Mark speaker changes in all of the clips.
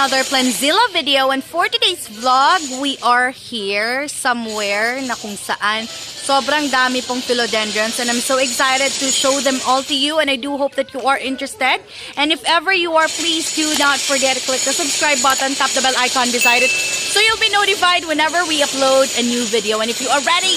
Speaker 1: Another PLANTZILLA video, and for today's vlog, we are here somewhere na kung saan sobrang dami pong philodendrons, and I'm so excited to show them all to you, and I do hope that you are interested. And if ever you are, please do not forget to click the subscribe button, tap the bell icon beside it, so you'll be notified whenever we upload a new video. And if you are ready,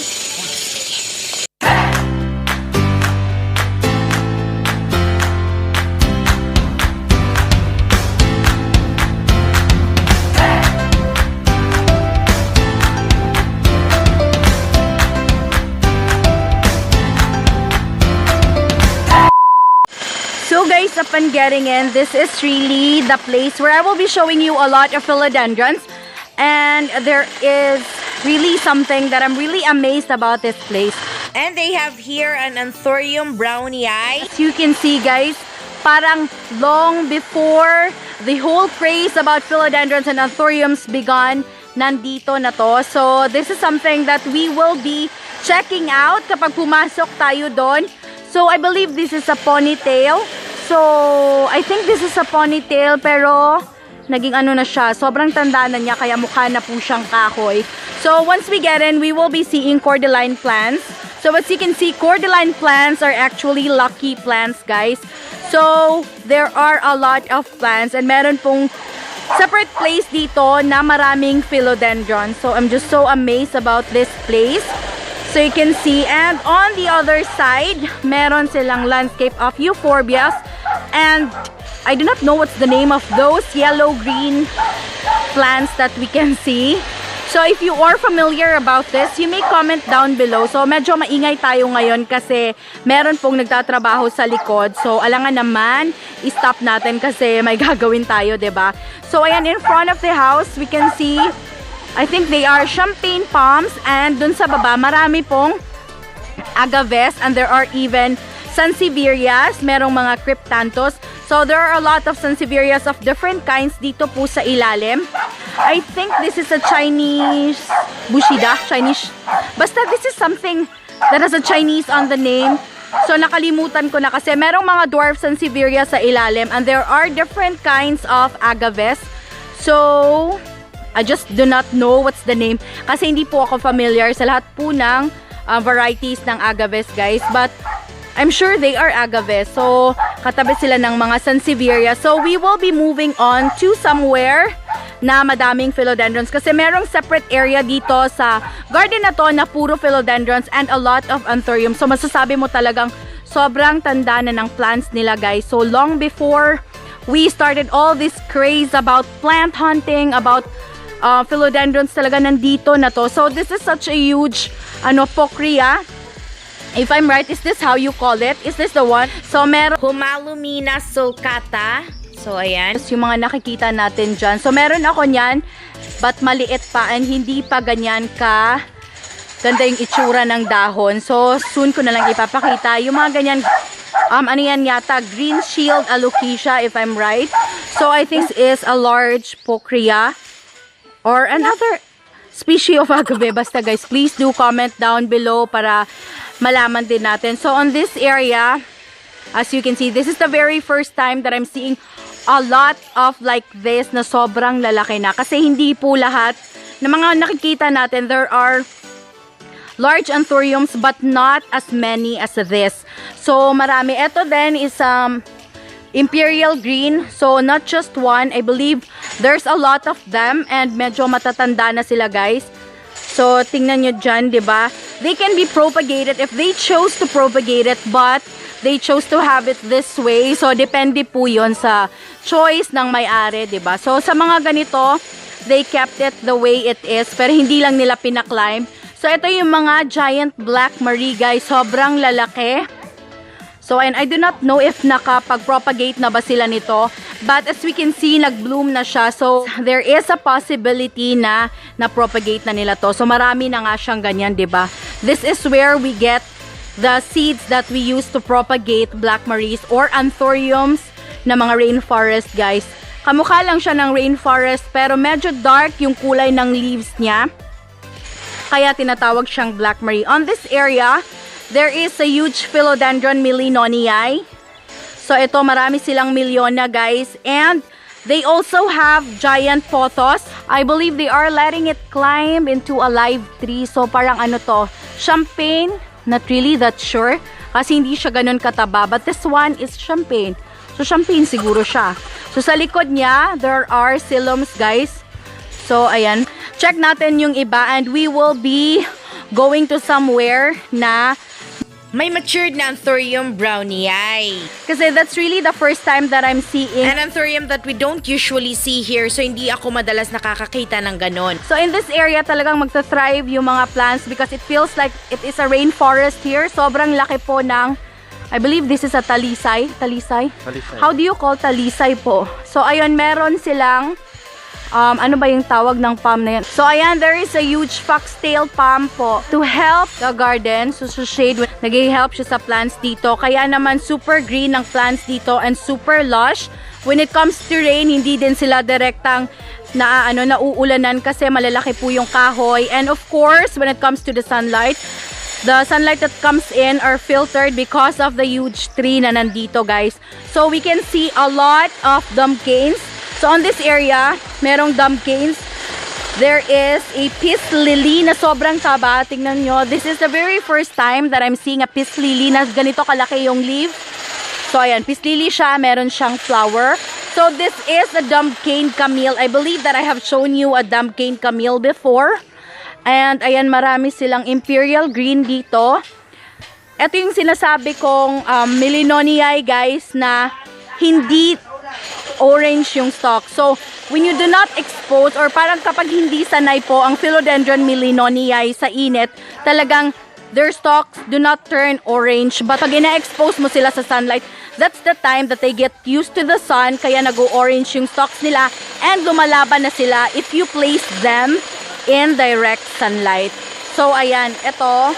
Speaker 1: so guys, upon getting in, this is really the place where I will be showing you a lot of philodendrons. And there is really something that I'm really amazed about this place.
Speaker 2: And they have here an Anthurium brownie eye.
Speaker 1: As you can see guys, parang long before the whole craze about philodendrons and anthuriums began, nandito na to. So this is something that we will be checking out kapag pumasok tayo doon. So I believe this is a ponytail. So I think this is a ponytail, pero naging ano na siya, sobrang tanda na niya, kaya mukha na po siyang kahoy. So once we get in, we will be seeing cordyline plants. So as you can see, cordyline plants are actually lucky plants, guys. So there are a lot of plants, and meron pong separate place dito na maraming philodendrons. So I'm just so amazed about this place. So you can see, and on the other side, meron silang landscape of euphorbias, and I do not know what's the name of those yellow-green plants that we can see. So if you are familiar about this, you may comment down below. So medyo maingay tayo ngayon kasi meron pong nagtatrabaho sa likod. So alangan naman, i-stop natin kasi may gagawin tayo, 'di ba? So ayan, in front of the house, we can see, I think they are champagne palms, and dun sa baba marami pong agaves, and there are even sansevierias, merong mga cryptanthus. So there are a lot of sansevierias of different kinds dito po sa ilalim. I think this is a Chinese bushida, basta this is something that has a Chinese on the name. So nakalimutan ko na kasi merong mga dwarf sansevieria sa ilalim, and there are different kinds of agaves. So I just do not know what's the name kasi hindi po ako familiar sa lahat po ng varieties ng agaves, guys. But I'm sure they are agaves. So katabi sila ng mga sansevieria. So we will be moving on to somewhere na madaming philodendrons kasi merong separate area dito sa garden na to na puro philodendrons and a lot of anthuriums. So masasabi mo talagang sobrang tanda na ng plants nila, guys. So long before we started all this craze about plant hunting, about philodendrons, talaga nandito na to. So this is such a huge pokria. If I'm right, is this how you call it? Is this the one? So meron
Speaker 2: Humalumina sulcata. So ayan,
Speaker 1: yung mga nakikita natin dyan. So meron ako nyan, but maliit pa and hindi pa ganyan ka ganda yung itsura ng dahon. So soon ko na lang ipapakita yung mga ganyan. Ano yan yata? Green shield alocasia, if I'm right. So I think this is a large pokria or another species of agave. Basta guys, please do comment down below para malaman din natin. So on this area, as you can see, this is the very first time that I'm seeing a lot of like this na sobrang lalaki na. Kasi hindi po lahat na mga nakikita natin, there are large anthuriums but not as many as this. So marami. Ito din is imperial green. So not just one, I believe there's a lot of them, and medyo matatanda na sila, guys. So tingnan nyo dyan, diba? They can be propagated if they chose to propagate it, but they chose to have it this way. So depende po yun sa choice ng may-ari, diba? So sa mga ganito, they kept it the way it is, pero hindi lang nila pinaklimb. So ito yung mga giant black Marie, guys. Sobrang lalaki. So, and I do not know if nakapag-propagate na ba sila nito. But as we can see, nag-bloom na siya. So, there is a possibility na na-propagate na nila to. So, marami na nga siyang ganyan, diba? This is where we get the seeds that we use to propagate Black Maries or Anthuriums na mga rainforest, guys. Kamukha lang siya ng rainforest, pero medyo dark yung kulay ng leaves niya. Kaya tinatawag siyang Black Marie. On this area, there is a huge philodendron millinonii. So ito, marami silang milyona, guys. And They also have giant pothos. I believe they are letting it climb into a live tree. So parang ano to, champagne, not really that sure. Kasi hindi siya ganun kataba. But this one is champagne. So champagne siguro siya. So sa likod niya, there are silums guys. So ayan, check natin yung iba and we will be going to somewhere na
Speaker 2: may matured na Anthurium browniae.
Speaker 1: kasi that's really the first time that I'm seeing
Speaker 2: An Anthurium that we don't usually see here, so hindi ako madalas nakakakita ng ganon.
Speaker 1: So in this area talagang magta-thrive yung mga plants because it feels like it is a rainforest here. Sobrang laki po ng, I believe this is a talisay. Talisay?
Speaker 3: Talisay.
Speaker 1: How do you call talisay po? So ayun, meron silang ano ba yung tawag ng palm na yan? So ayan, there is a huge foxtail palm po to help the garden. So sa shade, nag-help siya sa plants dito. Kaya naman super green ng plants dito and super lush. When it comes to rain, hindi din sila direktang nauulanan kasi malalaki po yung kahoy. And of course, when it comes to the sunlight that comes in are filtered because of the huge tree na nandito guys. So we can see a lot of dumpkins. So on this area, merong dumpkins. There is a peace lily na sobrang taba. Tingnan nyo. This is the very first time that I'm seeing a peace lily na ganito kalaki yung leaf. So ayan, peace lily siya. Meron siyang flower. So this is a dumpkin camille. I believe that I have shown you a dumpkin camille before. And ayan, marami silang imperial green dito. Ito yung sinasabi kong Melinoniae guys na hindi orange yung stalk. So, when you do not expose or parang kapag hindi sanay po ang Philodendron Melinoniae sa init, talagang their stalks do not turn orange. But pag ina-expose mo sila sa sunlight, that's the time that they get used to the sun, kaya nag-orange yung stalks nila and lumalaban na sila if you place them in direct sunlight. So, ayan, ito.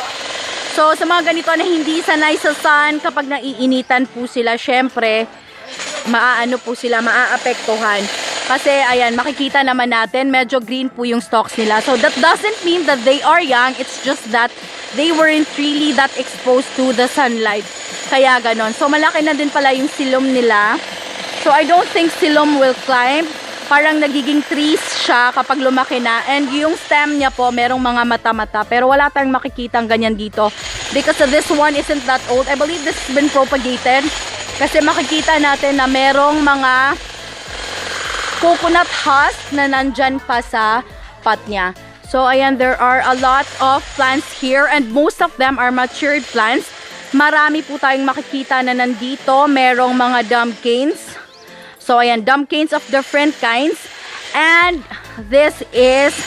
Speaker 1: So, sa mga ganito na hindi sanay sa sun, kapag naiinitan po sila, syempre, maaapektuhan. Kasi, ayan, makikita naman natin, medyo green po yung stalks nila. So, that doesn't mean that they are young. It's just that they weren't really that exposed to the sunlight. Kaya ganon. So, malaki na din pala yung silom nila. So, I don't think silom will climb. Parang nagiging trees siya kapag lumaki na. And yung stem niya po, merong mga mata-mata. Pero wala tayong makikita ang ganyan dito. Because this one isn't that old. I believe this has been propagated. Kasi makikita natin na merong mga coconut husk na nandyan pa sa pot niya. So, ayan, there are a lot of plants here and most of them are matured plants. Marami po tayong makikita na nandito. Merong mga dumpkins. So, ayan, dumpkins of different kinds. And this is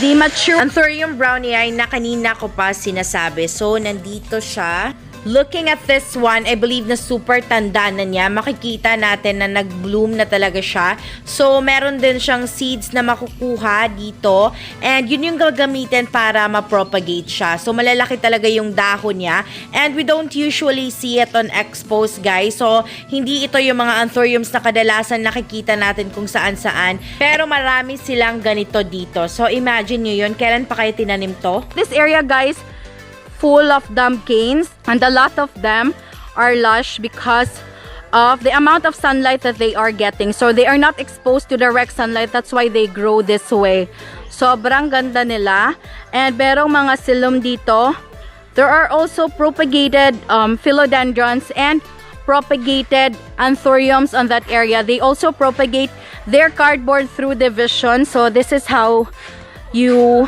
Speaker 1: the mature
Speaker 2: Anthurium browniae na kanina ko pa sinasabi. So, nandito siya. Looking at this one, I believe na super tanda na niya. Makikita natin na nag-bloom na talaga siya. So, meron din siyang seeds na makukuha dito. And yun yung gagamitin para ma-propagate siya. So, malalaki talaga yung dahon niya. And we don't usually see it on expos, guys. So, hindi ito yung mga anthuriums na kadalasan nakikita natin kung saan-saan. Pero marami silang ganito dito. So, imagine nyo yun. Kailan pa kayo tinanim to?
Speaker 1: This area, guys, full of dumpkins and a lot of them are lush because of the amount of sunlight that they are getting. So they are not exposed to direct sunlight. That's why they grow this way. Sobrang ganda nila. And merong mga silum dito. There are also propagated philodendrons and propagated anthuriums on that area. They also propagate their cardboard through division. So this is how you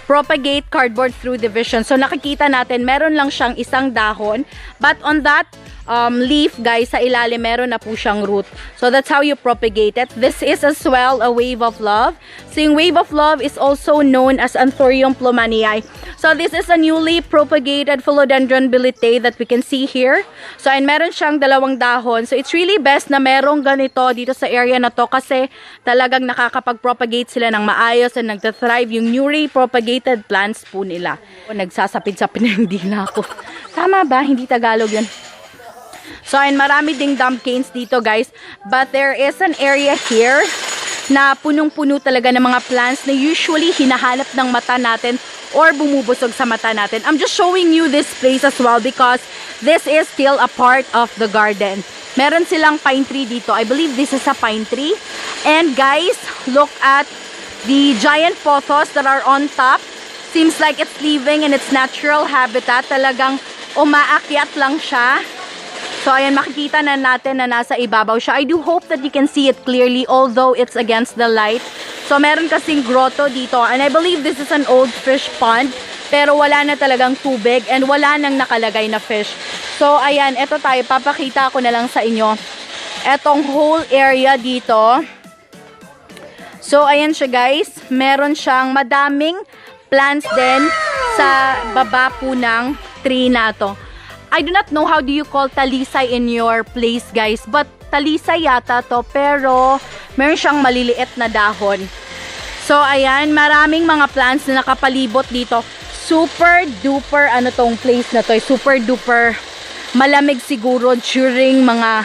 Speaker 1: propagate cardboard through division. So nakikita natin, meron lang siyang isang dahon. But on that leaf, guys, sa ilalim, meron na po siyang root. So that's how you propagate it. This is as well a wave of love. So yung wave of love is also known as Anthurium plumanii. So this is a newly propagated philodendron bilitae that we can see here. So and meron siyang dalawang dahon. So it's really best na merong ganito dito sa area na to kasi talagang nakakapag-propagate sila ng maayos and nagtathrive yung newly propagated plants po nila. Nagsasapid-sapid na yung dila ko. Tama ba? Hindi Tagalog yun. So, and marami ding dumpkins dito, guys. But there is an area here na punong-puno talaga ng mga plants na usually hinahanap ng mata natin or bumubusog sa mata natin. I'm just showing you this place as well because this is still a part of the garden. Meron silang pine tree dito. I believe this is a pine tree. And guys, look at the giant pothos that are on top. Seems like it's living in its natural habitat. Talagang umaakyat lang siya. So, ayan, makikita na natin na nasa ibabaw siya. I do hope that you can see it clearly although it's against the light. So, meron kasing grotto dito. And I believe this is an old fish pond. Pero wala na talagang tubig and wala nang nakalagay na fish. So, ayan, eto tayo. Papakita ko na lang sa inyo. Etong whole area dito. So, ayan siya guys. Meron siyang madaming plants din sa baba po ng tree na to. I do not know how do you call talisay in your place guys, but talisay yata to, pero meron siyang maliliit na dahon. So ayan, maraming mga plants na nakapalibot dito. Super duper ano tong place na to, super duper malamig siguro during mga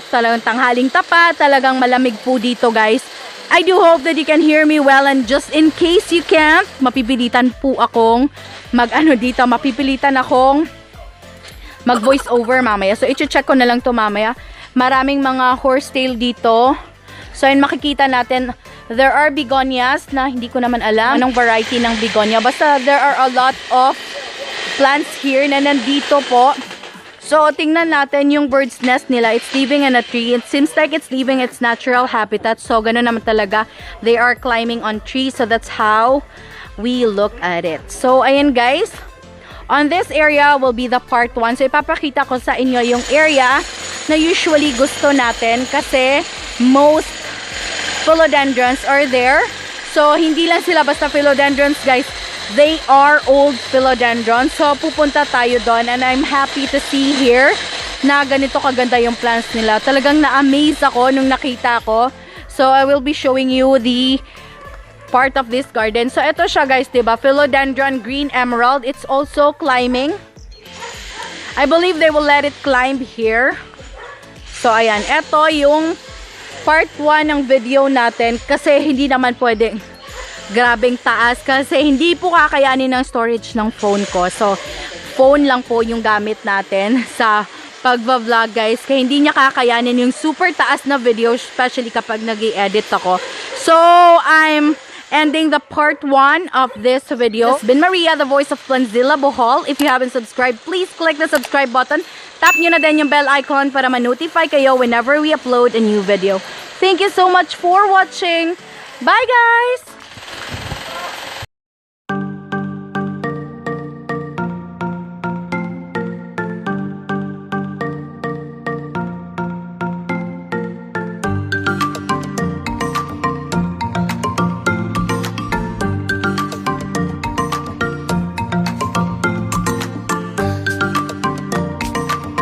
Speaker 1: talagang tanghaling tapat, talagang malamig po dito guys. I do hope that you can hear me well, and just in case you can't, mapipilitan po akong mapipilitan akong mag voice over mamaya. So i-check ko na lang to mamaya. Maraming mga horsetail dito. So ayun, makikita natin there are begonias na hindi ko naman alam anong variety ng begonia. Basta there are a lot of plants here na nandito po. So tingnan natin yung bird's nest nila. It's living in a tree. It seems like it's leaving its natural habitat. So ganun naman talaga. They are climbing on trees. So that's how we look at it. So ayan guys. On this area will be the part 1. So ipapakita ko sa inyo yung area na usually gusto natin kasi most philodendrons are there. So hindi lang sila basta philodendrons guys. They are old philodendrons. So pupunta tayo doon, and I'm happy to see here na ganito kaganda yung plants nila. Talagang na-amaze ako nung nakita ko. So I will be showing you the part of this garden. So ito siya guys, diba? Philodendron green emerald. It's also climbing. I believe they will let it climb here. So ayan, ito yung part 1 ng video natin kasi hindi naman pwedeng grabing taas kasi hindi po kakayanin ng storage ng phone ko. So phone lang po yung gamit natin sa pagva-vlog guys, kaya hindi niya kakayanin yung super taas na video, especially kapag nag-i-edit ako. So I'm ending the part 1 of this video. It's been Maria, the voice of PLANTZILLA BHL. If you haven't subscribed, please click the subscribe button. Tap nyo na din yung bell icon para ma-notify kayo whenever we upload a new video. Thank you so much for watching. Bye guys!